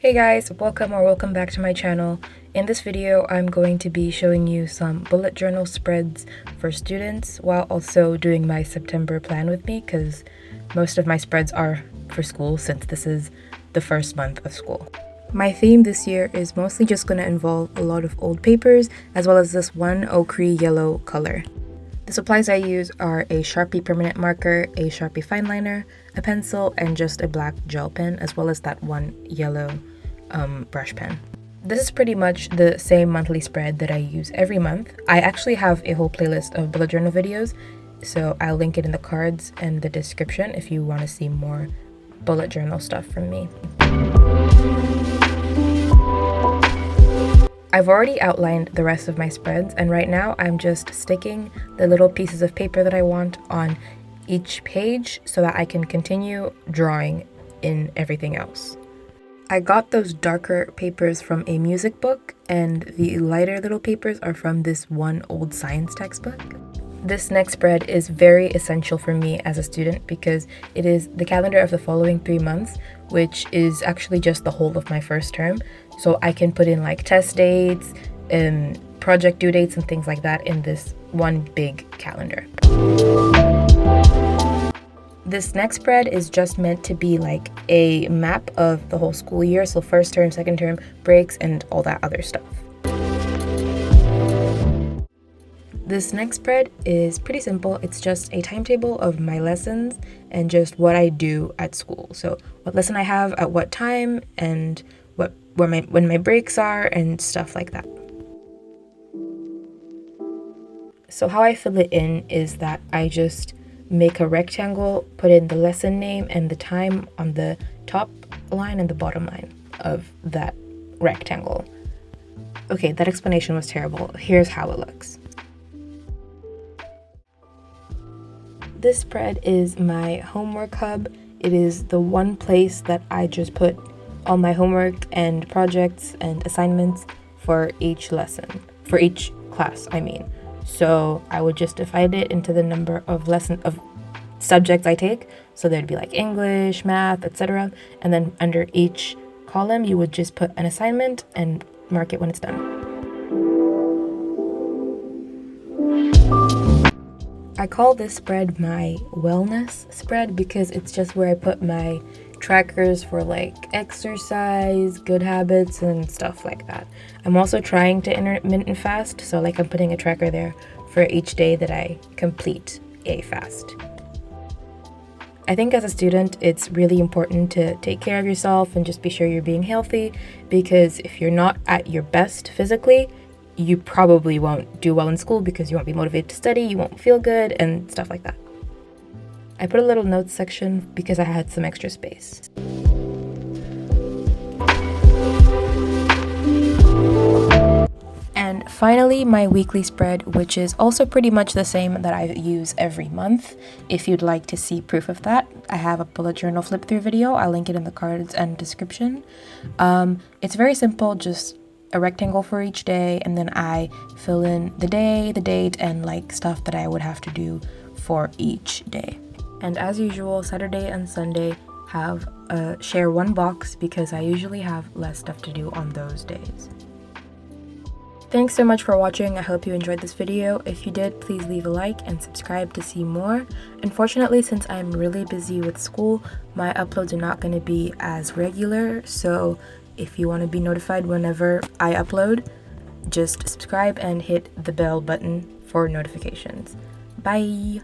Hey guys, welcome back to my channel. In this video, I'm going to be showing you some bullet journal spreads for students while also doing my September plan with me because most of my spreads are for school since this is the first month of school. My theme this year is mostly just going to involve a lot of old papers as well as this one ochre yellow color. The supplies I use are a Sharpie permanent marker, a Sharpie fine liner, a pencil, and just a black gel pen, as well as that one yellow brush pen. This is pretty much the same monthly spread that I use every month. I actually have a whole playlist of bullet journal videos, so I'll link it in the cards and the description if you want to see more bullet journal stuff from me. I've already outlined the rest of my spreads, and right now I'm just sticking the little pieces of paper that I want on each page so that I can continue drawing in everything else. I got those darker papers from a music book, and the lighter little papers are from this one old science textbook. This next spread is very essential for me as a student because it is the calendar of the following 3 months, which is actually just the whole of my first term. So I can put in like test dates, project due dates, and things like that in this one big calendar. This next spread is just meant to be like a map of the whole school year, so first term, second term, breaks, and all that other stuff. This next spread is pretty simple. It's just a timetable of my lessons and just what I do at school. So what lesson I have at what time and when my breaks are and stuff like that. So how I fill it in is that I just make a rectangle, put in the lesson name and the time on the top line and the bottom line of that rectangle. Okay, that explanation was terrible. Here's how it looks. This spread is my homework hub. It is the one place that I just put all my homework and projects and assignments for each lesson, for each class, I mean. So I would just divide it into the number of subjects I take. So there'd be like English, math, etc. And then under each column, you would just put an assignment and mark it when it's done. I call this spread my wellness spread because it's just where I put my trackers for like exercise, good habits, and stuff like that. I'm also trying to intermittent fast, so like I'm putting a tracker there for each day that I complete a fast. I think as a student, it's really important to take care of yourself and just be sure you're being healthy, because if you're not at your best physically, you probably won't do well in school because you won't be motivated to study, you won't feel good, and stuff like that. I put a little notes section because I had some extra space. And finally, my weekly spread, which is also pretty much the same that I use every month. If you'd like to see proof of that, I have a bullet journal flip through video. I'll link it in the cards and description. It's very simple, just a rectangle for each day, and then I fill in the day, the date, and like stuff that I would have to do for each day. And as usual, Saturday and Sunday have share one box because I usually have less stuff to do on those days. Thanks so much for watching. I hope you enjoyed this video. If you did, please leave a like and subscribe to see more. Unfortunately, since I'm really busy with school, my uploads are not going to be as regular, so if you want to be notified whenever I upload, just subscribe and hit the bell button for notifications. Bye!